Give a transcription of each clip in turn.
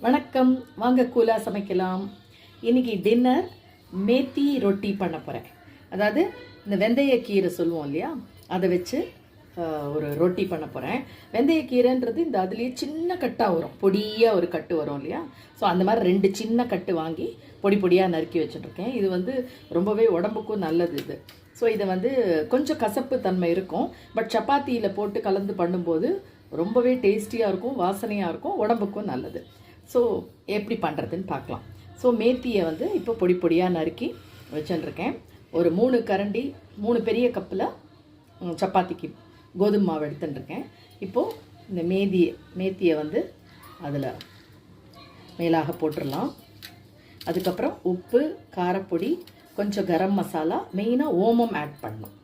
வணக்கம், வாங்க கூலாக சமைக்கலாம். இன்றைக்கி டின்னர் மேத்தி ரொட்டி பண்ண போகிறேன். அதாவது இந்த வெந்தயக்கீரை சொல்லுவோம் இல்லையா, அதை வச்சு ஒரு ரொட்டி பண்ண போகிறேன். வெந்தயக்கீரைன்றது இந்த அதுலேயே சின்ன கட்டாக வரும், பொடியாக ஒரு கட்டு வரும் இல்லையா. ஸோ அந்த மாதிரி 2 சின்ன கட்டு வாங்கி பொடி பொடியாக நறுக்கி வச்சுட்டுருக்கேன். இது ரொம்பவே உடம்புக்கும் நல்லது இது. ஸோ இதை கொஞ்சம் கசப்பு தன்மை இருக்கும், பட் சப்பாத்தியில் போட்டு கலந்து பண்ணும்போது ரொம்பவே டேஸ்டியாக இருக்கும், வாசனையாக இருக்கும், உடம்புக்கும் நல்லது. ஸோ எப்படி பண்ணுறதுன்னு பார்க்கலாம். ஸோ மேத்தியை இப்போ பொடி பொடியாக நறுக்கி வச்சுட்டுருக்கேன். ஒரு 3 கரண்டி 3 பெரிய கப்பில் சப்பாத்திக்கு கோதுமை மாவு எடுத்துட்டுருக்கேன். இப்போது இந்த மேத்தியை அதில் மேலாக போட்டுடலாம். அதுக்கப்புறம் உப்பு, காரப்பொடி, கொஞ்சம் கரம் மசாலா, மெயினாக ஓமம் ஆட் பண்ணணும்.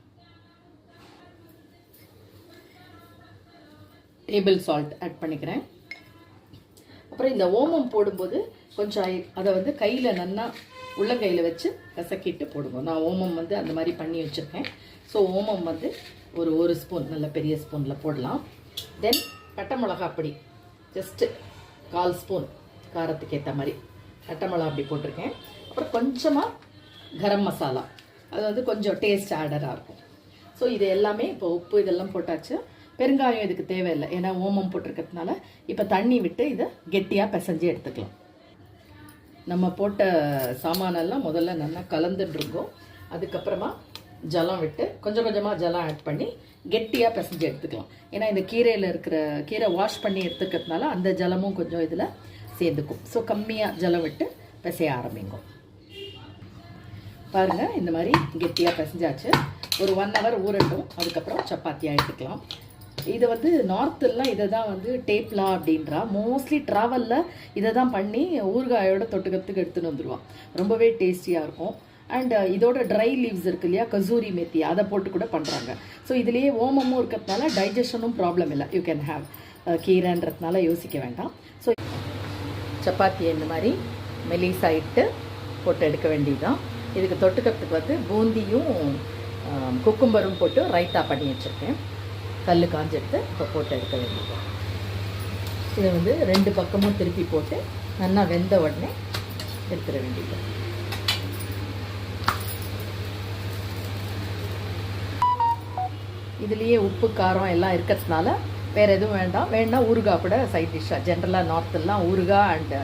டேபிள் சால்ட் ஆட் பண்ணிக்கிறேன். அப்புறம் இந்த ஓமம் போடும்போது கொஞ்சம் அதை கையில் நல்லா உள்ளங்கையில் வச்சு கசக்கிட்டு போடுங்க. நான் ஓமம் அந்த மாதிரி பண்ணி வச்சுருக்கேன். ஸோ ஓமம் ஒரு ஸ்பூன், நல்ல பெரிய ஸ்பூனில் போடலாம். தென் பட்டை மிளகா பொடி ஜஸ்ட்டு 1/4 ஸ்பூன், காரத்துக்கு ஏற்ற மாதிரி பட்டை மிளகா அப்படி போட்டிருக்கேன். அப்புறம் கொஞ்சமாக கரம் மசாலா, அது கொஞ்சம் டேஸ்ட் ஆடராக இருக்கும். ஸோ இது எல்லாமே இப்போ உப்பு இதெல்லாம் போட்டாச்சு. பெருங்காயம் இதுக்கு தேவையில்லை, ஏன்னா ஓமம் போட்டிருக்கிறதுனால. இப்போ தண்ணி விட்டு இதை கெட்டியாக பிசைஞ்சு எடுத்துக்கலாம். நம்ம போட்ட சாமானெல்லாம் முதல்ல நல்லா கலந்துட்டுருக்கோம். அதுக்கப்புறமா ஜலம் விட்டு கொஞ்சம் கொஞ்சமாக ஜலம் ஆட் பண்ணி கெட்டியாக பிசைஞ்சு எடுத்துக்கலாம். ஏன்னா இந்த கீரை வாஷ் பண்ணி எடுத்துக்கிறதுனால அந்த ஜலமும் கொஞ்சம் இதில் சேர்ந்துக்கும். ஸோ கம்மியாக ஜலம் விட்டு பிசைய ஆரம்பிங்க. பாருங்கள், இந்த மாதிரி கெட்டியாக பிசைஞ்சாச்சு. ஒரு 1 hour ஊறட்டும். அதுக்கப்புறம் சப்பாத்தியாக எடுத்துக்கலாம். இதை நார்த்தெல்லாம் இதை தான் டேப்லா அப்படின்றா. மோஸ்ட்லி ட்ராவலில் இதை தான் பண்ணி ஊறுகாயோட தொட்டுக்கிறதுக்கு எடுத்துன்னு வந்துடுவான். ரொம்பவே டேஸ்டியாக இருக்கும். அண்ட் இதோட ட்ரை லீவ்ஸ் இருக்கு இல்லையா, கசூரி மேத்தி, அதை போட்டு கூட பண்ணுறாங்க. ஸோ இதுலேயே ஓமமும் இருக்கிறதுனால டைஜஷனும் ப்ராப்ளம் இல்லை. யூ கேன் ஹேவ் கீரைன்றதுனால யோசிக்க வேண்டாம். ஸோ சப்பாத்தியை இந்த மாதிரி மெலிசாயிட்டு போட்டு எடுக்க வேண்டியதுதான். இதுக்கு தொட்டுக்கிறதுக்கு பூந்தியும் குக்கும்பரும் போட்டு ரைத்தா பண்ணி வச்சுருக்கேன். கல் காஞ்செடுத்து இப்போ போட்டு எடுக்க வேண்டியது. இதை 2 பக்கமும் திருப்பி போட்டு நல்லா வெந்த உடனே எடுத்துட வேண்டியது. இதுலேயே உப்பு, காரம் எல்லாம் இருக்கிறதுனால வேறு எதுவும் வேணா ஊறுகாய் கூட சைட் டிஷ்ஷாக. ஜென்ரலாக நார்த்தெல்லாம் ஊறுகாய் அண்டு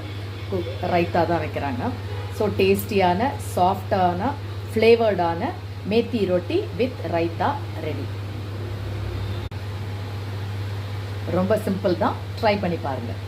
ரைத்தா தான் வைக்கிறாங்க. ஸோ டேஸ்டியான, சாஃப்டான, ஃப்ளேவர்டான மேத்தி ரொட்டி வித் ரைத்தா ரெடி. ரொம்ப சிம்பிள் தான், ட்ரை பண்ணி பாருங்கள்.